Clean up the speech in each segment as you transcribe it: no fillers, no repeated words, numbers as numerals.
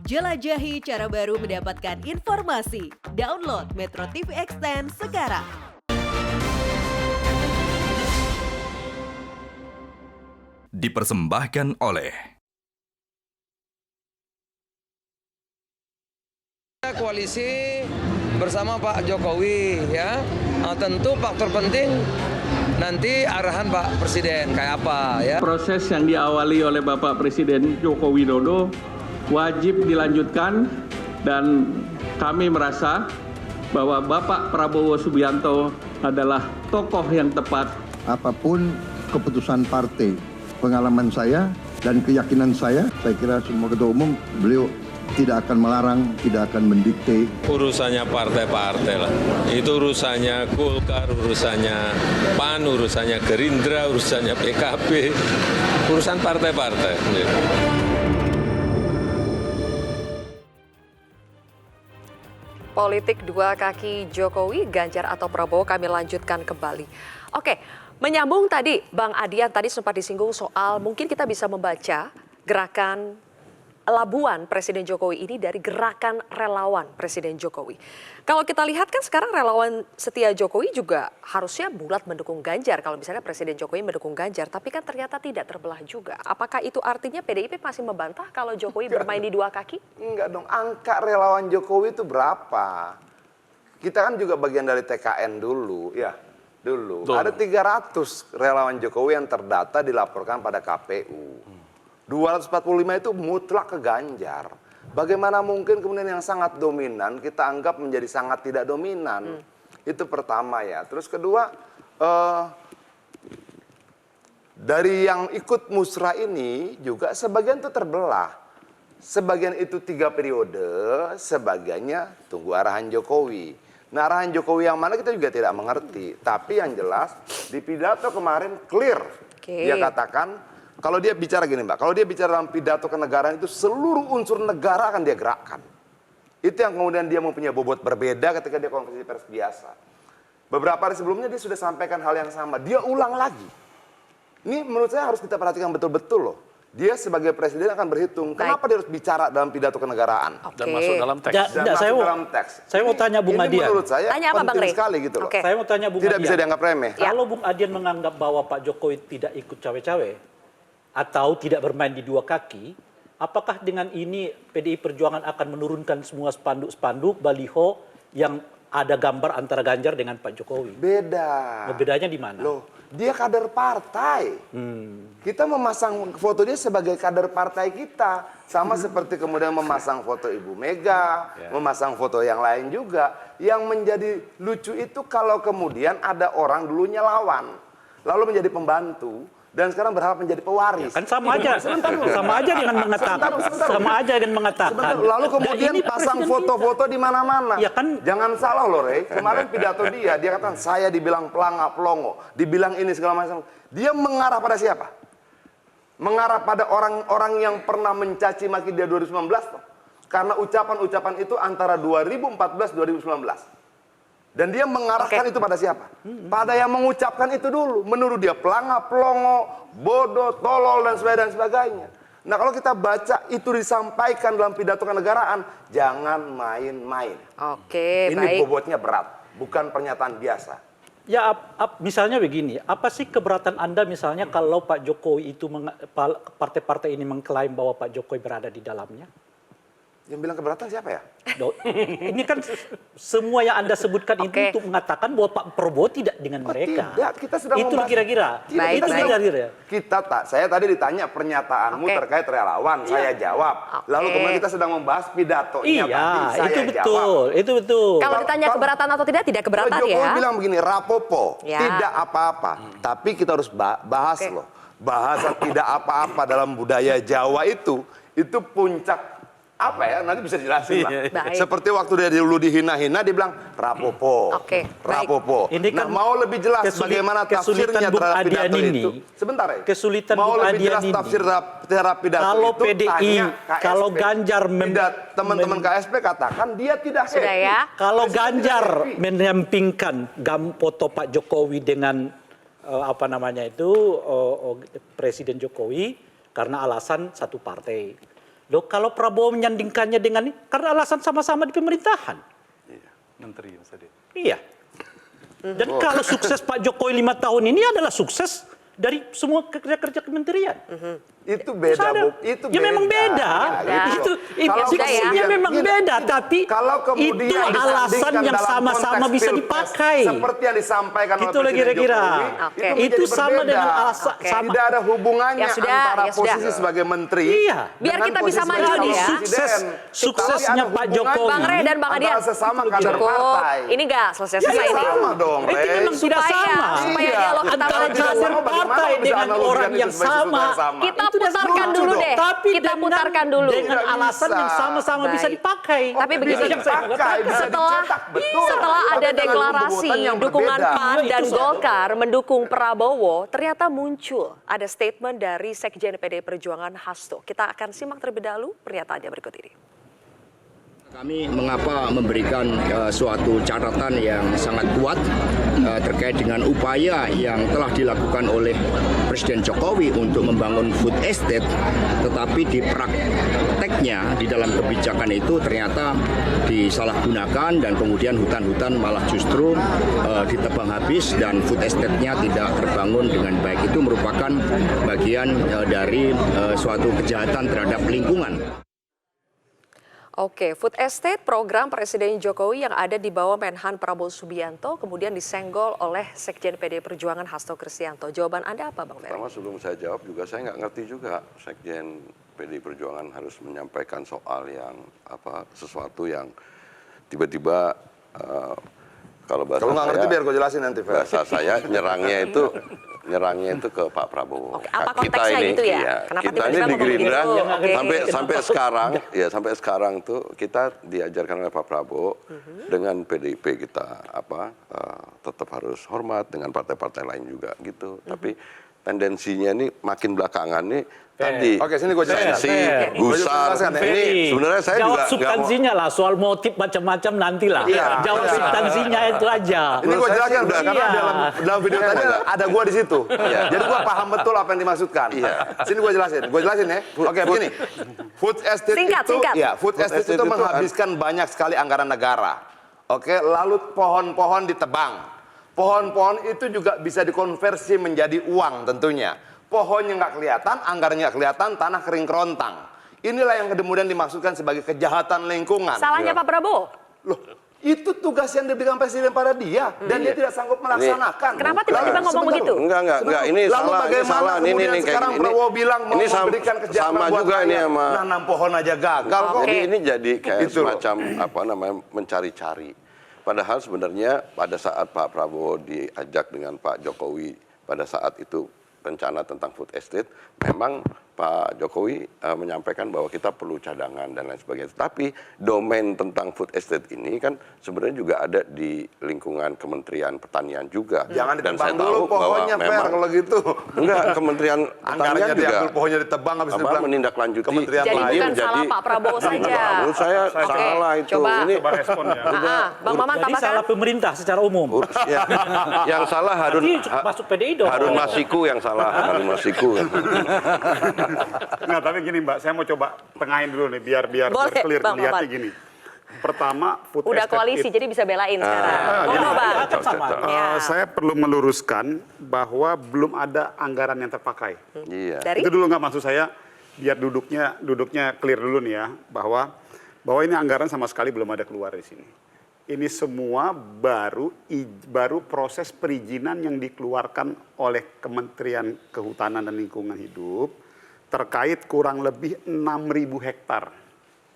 Jelajahi cara baru mendapatkan informasi. Download Metro TV Extend sekarang. Dipersembahkan oleh koalisi bersama Pak Jokowi ya. Tentu faktor penting nanti arahan Pak Presiden kayak apa ya. Proses yang diawali oleh Bapak Presiden Joko Widodo wajib dilanjutkan dan kami merasa bahwa Bapak Prabowo Subianto adalah tokoh yang tepat. Apapun keputusan partai, pengalaman saya dan keyakinan saya kira semua ketua umum beliau tidak akan melarang, tidak akan mendikte. Urusannya partai-partai lah. Itu urusannya Golkar, urusannya PAN, urusannya Gerindra, urusannya PKB, urusan partai-partai. Politik dua kaki Jokowi, Ganjar atau Prabowo kami lanjutkan kembali. Oke, menyambung tadi Bang Adian tadi sempat disinggung soal mungkin kita bisa membaca gerakan labuan Presiden Jokowi ini dari gerakan relawan Presiden Jokowi. Kalau kita lihat kan sekarang relawan setia Jokowi juga harusnya bulat mendukung Ganjar kalau misalnya Presiden Jokowi mendukung Ganjar, tapi kan ternyata tidak terbelah juga. Apakah itu artinya PDIP masih membantah kalau Jokowi bermain di dua kaki? Enggak dong, angka relawan Jokowi itu berapa? Kita kan juga bagian dari TKN dulu, ya. Dulu ada 300 relawan Jokowi yang terdata dilaporkan pada KPU. 245 itu mutlak ke Ganjar. Bagaimana mungkin kemudian yang sangat dominan kita anggap menjadi sangat tidak dominan? Itu pertama ya. Terus kedua, dari yang ikut musrah ini juga sebagian itu terbelah. Sebagian itu 3 periode, sebagiannya tunggu arahan Jokowi. Nah, arahan Jokowi yang mana kita juga tidak mengerti. Tapi yang jelas di pidato kemarin clear. Dia katakan, kalau dia bicara gini Mbak, kalau dia bicara dalam pidato kenegaraan itu seluruh unsur negara akan dia gerakkan. Itu yang kemudian dia mempunyai bobot berbeda ketika dia konferensi pers biasa. Beberapa hari sebelumnya dia sudah sampaikan hal yang sama, dia ulang lagi. Ini menurut saya harus kita perhatikan betul-betul loh. Dia sebagai presiden akan berhitung, kenapa dia harus bicara dalam pidato kenegaraan. Dan masuk dalam teks. Dalam teks. Saya mau tanya Bung Adian. Ini menurut saya tanya apa, penting Bang Rey? sekali gitu loh. Saya mau tanya Bung Tidak Adian. bisa dianggap remeh. Kalau Bung Adian menganggap bahwa Pak Jokowi tidak ikut cawe-cawe atau tidak bermain di dua kaki, apakah dengan ini PDI Perjuangan akan menurunkan semua spanduk-spanduk, baliho yang ada gambar antara Ganjar dengan Pak Jokowi? Beda. Bedanya di mana? Loh, dia kader partai. Kita memasang foto dia sebagai kader partai kita. Sama seperti kemudian memasang foto Ibu Mega, memasang foto yang lain juga. Yang menjadi lucu itu kalau kemudian ada orang dulunya lawan, lalu menjadi pembantu, dan sekarang berharap menjadi pewaris. Kan sama aja. Sama aja dengan mengatakan. Sama aja dengan mengatakan. Lalu kemudian ini pasang presiden foto-foto di mana-mana. Ya kan. Jangan salah loh, Rey. Kemarin pidato dia katakan saya dibilang pelangap pelongo, dibilang ini segala macam. Dia mengarah pada siapa? Mengarah pada orang-orang yang pernah mencaci maki dia 2019 toh. Karena ucapan-ucapan itu antara 2014 2019. Dan dia mengarahkan itu pada siapa? Pada yang mengucapkan itu dulu. Menurut dia pelangap, pelongo, bodoh, tolol, dan sebagainya. Nah, kalau kita baca itu disampaikan dalam pidato kenegaraan, jangan main-main. Oke, Ini baik. bobotnya berat, bukan pernyataan biasa. Ya, misalnya begini, apa sih keberatan Anda misalnya kalau Pak Jokowi itu, partai-partai ini mengklaim bahwa Pak Jokowi berada di dalamnya? Yang bilang keberatan siapa ya? Ini kan semua yang Anda sebutkan itu untuk mengatakan bahwa Pak Prabowo tidak dengan mereka. Tidak, kita sedang itu membahas. kira-kira. Baik, Itu baik. kira-kira. Saya tadi ditanya pernyataanmu terkait relawan, saya jawab. Lalu kemudian kita sedang membahas pidatonya Iya, tadi, saya itu betul, jawab. itu betul. Kalau ditanya keberatan atau tidak keberatan Jokowi ya. bilang begini, rapopo, Ya. tidak apa-apa. Tapi kita harus bahas loh. Bahasa tidak apa-apa dalam budaya Jawa itu puncak apa ya, nanti bisa jelasin lah. Baik. Seperti waktu dia dulu dihina-hina, dia bilang rapopo. Oke, baik. Rapopo. Ini kan mau lebih jelas bagaimana tafsirnya Bung terhadap Adian pidato ini, itu. Sebentar ya. kesulitan mau Bung lebih Adian jelas ini. tafsir terhadap pidato Kalau itu, PDI, tanya KSP. kalau Ganjar teman-teman KSP katakan dia tidak Sudah happy. ya. Kalau Presiden Ganjar tidak happy. menyampingkan foto Pak Jokowi dengan Presiden Jokowi karena alasan satu partai. Loh, kalau Prabowo menyandingkannya dengan karena alasan sama-sama di pemerintahan. Menteri maksudnya. Iya. Dan kalau sukses Pak Jokowi 5 tahun ini adalah sukses dari semua kerja-kerja kementerian. Itu beda, Ada. Bu. Itu Ya memang beda. Ya, gitu. Itu Kalau diksinya kemudian- memang gini, beda, tapi kalau kemudian itu alasan disandingkan yang dalam sama-sama konteks bisa pilpres, dipakai. seperti yang disampaikan oleh Gitu lah Presiden kira-kira. Jokowi, Oke. Itu menjadi sama berbeda. dengan alasan sama. Tidak ada hubungannya Ya sudah, antara ya sudah. posisi sebagai menteri Iya. Biar dengan kita bisa posisi maju sebagai nih ya. presiden. Suksesnya Tapi ada Pak hubungan Jokowi. Bang Rey dan Bang antara Adian. sesama kader Cukup. partai. Ini nggak selesai-selesai Ya, ini. sama dong, Itu Rey. memang tidak sama. Supaya Iya. dialog kita Antara maju. tidak kader sama, bagaimana partai bisa dengan analogikan orang itu yang sebagai sesuatu sama. yang sama? Kita Itu udah putarkan lucu dulu dong. deh. Tapi Kita dengan- putarkan dulu. Dengan Tidak alasan bisa. yang sama-sama bisa Baik. dipakai. Tapi begini, Itu yang saya katakan. setelah Tapi ada dengan deklarasi pembuatan yang dukungan berbeda. PAN Iya, dan itu soal- Golkar mendukung Prabowo, ternyata muncul ada statement dari Sekjen PDI Perjuangan Hasto. Kita akan simak terlebih dahulu pernyataannya berikut ini. Kami mengapa memberikan suatu catatan yang sangat kuat terkait dengan upaya yang telah dilakukan oleh Presiden Jokowi untuk membangun food estate, tetapi di prakteknya di dalam kebijakan itu ternyata disalahgunakan dan kemudian hutan-hutan malah justru ditebang habis dan food estate-nya tidak terbangun dengan baik. Itu merupakan bagian dari suatu kejahatan terhadap lingkungan. Oke, food estate program Presiden Jokowi yang ada di bawah Menhan Prabowo Subianto kemudian disenggol oleh Sekjen PDI Perjuangan Hasto Kristianto. Jawaban Anda apa, Bang Ferry? Pertama sebelum saya jawab juga saya nggak ngerti juga Sekjen PDI Perjuangan harus menyampaikan soal yang sesuatu yang tiba-tiba kalau bahasa Kalau nggak ngerti saya, biar gue jelasin nanti, Fer. bahasa saya nyerangnya itu ke Pak Prabowo. Oke, apa konteksnya gitu ya? iya, Kenapa kita tiba-tiba ini di ngomong Gerindra gitu? Oke. sampai sekarang tuh kita diajarkan oleh Pak Prabowo dengan PDIP kita tetap harus hormat dengan partai-partai lain juga gitu. Tapi tendensinya ini makin belakangan nih tadi Oke, sini gue jelasin. sensi, gusar. Ini sebenarnya saya jawab juga nggak mau. substansinya lah, soal motif macam-macam nantilah. Iya, Jawab iya. substansinya itu aja. Ini gue jelaskan udah, karena iya. dalam video tadi ada gue di situ. Iya. Jadi gue paham betul apa yang dimaksudkan. Iya. Sini gue jelasin ya. Oke, begini. Food estate Singkat, itu, singkat. ya, food estate itu menghabiskan banyak sekali anggaran negara. Oke, lalu pohon-pohon ditebang. Pohon-pohon itu juga bisa dikonversi menjadi uang tentunya. Pohonnya nggak kelihatan, anggarannya nggak kelihatan, tanah kering kerontang. Inilah yang kemudian dimaksudkan sebagai kejahatan lingkungan. Salahnya Pak Prabowo? Loh, itu tugas yang diberikan Presiden pada dia dan dia tidak sanggup melaksanakan. Kenapa tiba-tiba ngomong Sebentar. begitu? Enggak, ini Lalu salah, bagaimana ini kemudian kayak sekarang gini. Prabowo bilang mau Ini memberikan kesejahteraan sama buat juga ini rakyat. sama. Nanam pohon aja gagal kok. Oke. Jadi ini jadi kayak Itu loh. semacam mencari-cari. Padahal sebenarnya pada saat Pak Prabowo diajak dengan Pak Jokowi pada saat itu rencana tentang food estate, memang Pak Jokowi menyampaikan bahwa kita perlu cadangan dan lain sebagainya. Tapi domain tentang food estate ini kan sebenarnya juga ada di lingkungan Kementerian Pertanian juga. Jangan Dan ditebang saya dulu tahu bahwa pohonnya, Fer, memang kalau gitu. enggak, Kementerian Anggarannya Pertanian juga diambil, pohonnya ditebang, habis itu bilang menindaklanjuti. Kementerian Jadi lain. bukan salah Pak Prabowo saja. Menurut saya Oke, salah itu. coba. Ini respon ya. Bang Maman Jadi tambahkan. salah pemerintah secara umum. ya, yang salah Nanti masuk PDI dong. Harun Masiku yang salah, Harun Masiku. Nah, tapi gini Mbak, saya mau coba tengahin dulu nih biar Boleh, clear Bang lihatnya Maman. gini. Pertama, food Udah estate koalisi, itu- jadi bisa belain sekarang. gini. Ngomong, Bang. Kan sama. Ya. Saya perlu meluruskan bahwa belum ada anggaran yang terpakai. Iya. Dari? Itu dulu nggak maksud saya, biar duduknya clear dulu nih ya, bahwa ini anggaran sama sekali belum ada keluar di sini. Ini semua baru proses perizinan yang dikeluarkan oleh Kementerian Kehutanan dan Lingkungan Hidup terkait kurang lebih 6.000 hektar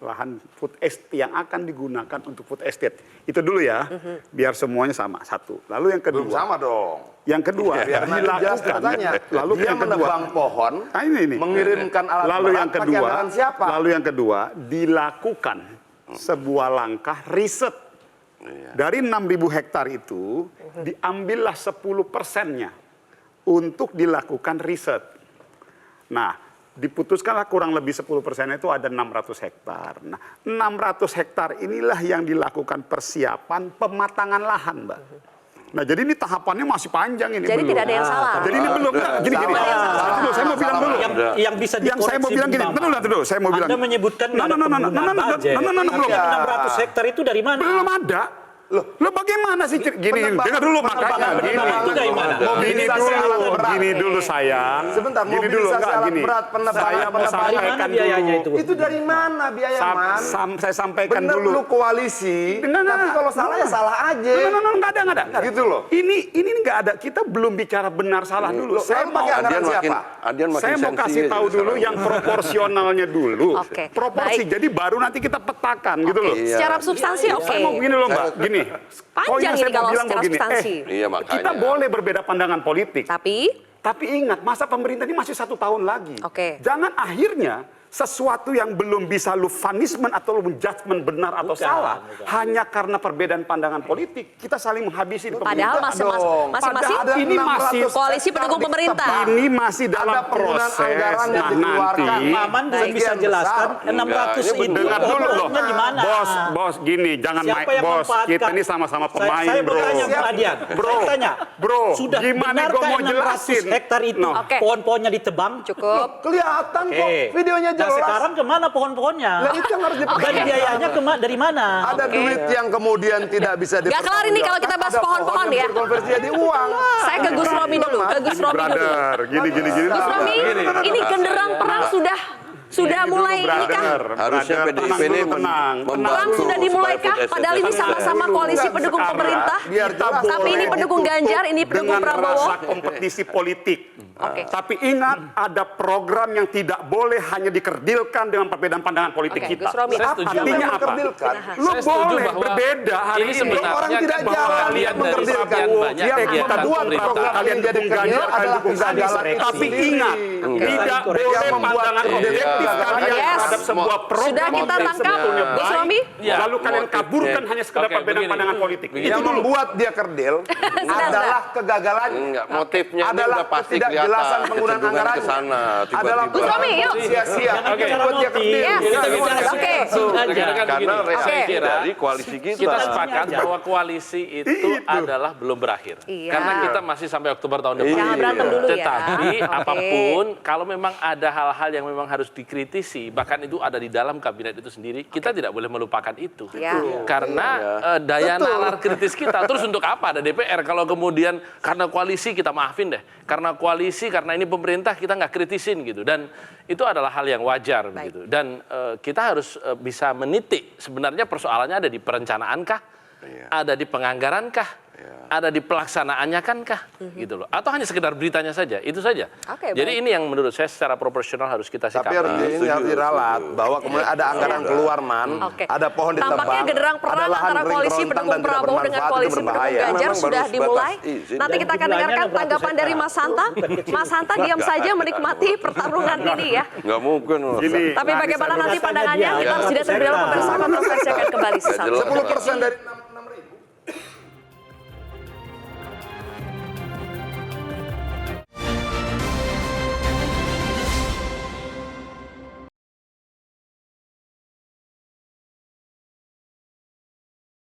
lahan food estate yang akan digunakan untuk food estate. Itu dulu ya, biar semuanya sama. Satu. Lalu yang kedua. Belum sama dong. Yang kedua, Biar nanti jelas katanya. Lalu dia yang kedua, menebang pohon, nah ini. mengirimkan alat lalu berat, yang pakai kedua, anggaran siapa? lalu yang kedua dilakukan sebuah langkah riset. Dari 6.000 hektar itu diambillah 10%-nya untuk dilakukan riset. Nah, diputuskanlah kurang lebih 10% itu ada 600 hektar. Nah, 600 hektar inilah yang dilakukan persiapan pematangan lahan, Mbak. Nah, jadi ini tahapannya masih panjang ini. Jadi belum. tidak ada yang salah. Jadi ini belum. Enggak, gini. Dulu, saya mau bilang dulu. Yang bisa Yang saya mau bilang gini. Dulu, saya mau bilang. Anda menyebutkan nggak ada penggunaan budget. belum. 600 hektar itu dari mana? Belum ada. Loh bagaimana sih? Gini, dengar dulu makanya. Itu dari mana? Gini dulu sayang. Sebentar, Gini dulu, mobilisasi enggak alat gini. berat, Saya mau sampaikan biayanya dulu. Itu dari mana biaya, Man? Saya sampaikan Bener dulu. lu koalisi, tapi kalau salah ya salah aja. Nggak ada. Gitu loh. Ini nggak ada. Kita belum bicara benar salah dulu. Saya mau saya mau kasih tahu dulu yang proporsionalnya dulu. Oke, Proporsi. baik. Jadi baru nanti kita petakan gitu loh. Secara substansi oke. Saya mau begini loh Mbak, gini. Panjang ini kalau secara begini, substansi. Iya, makanya. kita boleh berbeda pandangan politik. Tapi Ingat, masa pemerintah ini masih 1 tahun lagi. Oke. Jangan akhirnya sesuatu yang belum bisa lu punishment atau lu judgment benar atau salah hanya karena perbedaan pandangan politik kita saling menghabisi di padahal pemerintah. masing-masing Padahal ini masih koalisi pendukung pemerintah. ini masih dalam proses. anggaran yang dikeluarkan. nanti Maman belum bisa jelaskan 600 itu dengar dulu loh. pokoknya di mana? Bos gini, jangan Siapa main yang bos. memanfaatkan? Kita ini sama-sama pemain, Saya bro. bertanya Bang Adian. Bro, Saya tanya. bro, Sudah gimana gue benarkah mau 600 jelasin? hektar itu Oke. pohon-pohonnya ditebang? Cukup. Kelihatan kok, Oke. videonya Nah, jelas. sekarang kemana pohon-pohonnya? Lah, itu yang harus dipakai. Dan biayanya dari mana? Ada duit yang kemudian tidak bisa Nggak kelar ini kalau kita bahas pohon-pohon ya. Konversi jadi uang. Saya ke Gus Romi dulu, Brother, gini. Gus Romi, ini genderang perang sudah mulai ini kah? Harusnya PDIP ini Perang sudah dimulai kah? Padahal ini sama-sama koalisi pendukung pemerintah. Tapi ini pendukung Ganjar, ini pendukung dengan Prabowo. rasa kompetisi politik. Oke. Tapi ingat, ada program yang tidak boleh hanya dikerdilkan dengan perbedaan pandangan politik Oke, kita. Gus Romi. Saya setuju. Artinya apa? Mengkerdilkan. Lu Saya setuju boleh bahwa berbeda hari ini ini. sebenarnya Orang tidak bahwa jalan kalian dari mengkerdilkan. sekian banyak Yang kegiatan kita buat pemerintah. program kalian jadi dukung Ganjar, kalian adalah dukung Anies. kegagalan Tapi sendiri. ingat, tidak boleh pandangan objektif kalian Yes. terhadap sebuah program Sudah kita yang tangkap, sebetulnya Gus baik, Romi. Ya, lalu kalian motifnya. kaburkan hanya sekedar Oke, perbedaan begini. pandangan politik. Begini. Itu Yang dulu. membuat dia kerdil adalah kegagalan. Enggak, motifnya ini adalah udah pasti ketidakjelasan kelihatan. penggunaan Kecenderungan anggaran. ke sana, Adalah Gus Romi, yuk. sia-sia. Oke. Membuat dia kerdil. Yes. Kita bicara Oke. Karena reaksi Oke. dari koalisi kita. Kita sepakat bahwa koalisi itu adalah belum berakhir. Iya. Karena kita masih sampai Oktober tahun depan. Jangan berantem dulu ya. Tetapi Oke. apapun, kalau memang ada hal-hal yang memang harus dikritisi, bahkan itu ada di dalam kabinet itu sendiri, kita tidak boleh melupakan itu. Iya. Karena daya nalar kritis kita. Terus untuk apa ada DPR kalau kemudian karena koalisi kita maafin deh. Karena koalisi, karena ini pemerintah kita nggak kritisin gitu. Dan itu adalah hal yang wajar begitu. Dan kita harus bisa menitik sebenarnya persoalannya ada di perencanaankah? Ada di penganggarankah? Ada di pelaksanaannya kankah? Gitu loh. Atau hanya sekedar beritanya saja, itu saja. Oke, Jadi baik. ini yang menurut saya secara proporsional harus kita Tapi sikapi. harus diralat bahwa kemudian ada anggaran keluar, Man. Oke. Ada pohon ditebang. Tampaknya genderang perang ada lahan antara kering koalisi kerontang pendukung dan tidak Prabowo dengan bermanfaat, koalisi itu pendukung berbahaya. Ganjar Memang sudah baru dimulai. sebatas izin. Nanti kita akan Jumlahnya dengarkan 600 tanggapan dari Mas Hanta. Mas Hanta diam saja menikmati pertarungan ini ya. Nggak mungkin. Gini, Tapi bagaimana nanti Rasanya pandangannya? dia. Kita harus jeda terlebih dahulu, pemirsa. Kontroversi akan kembali sesaat lagi. 10% dari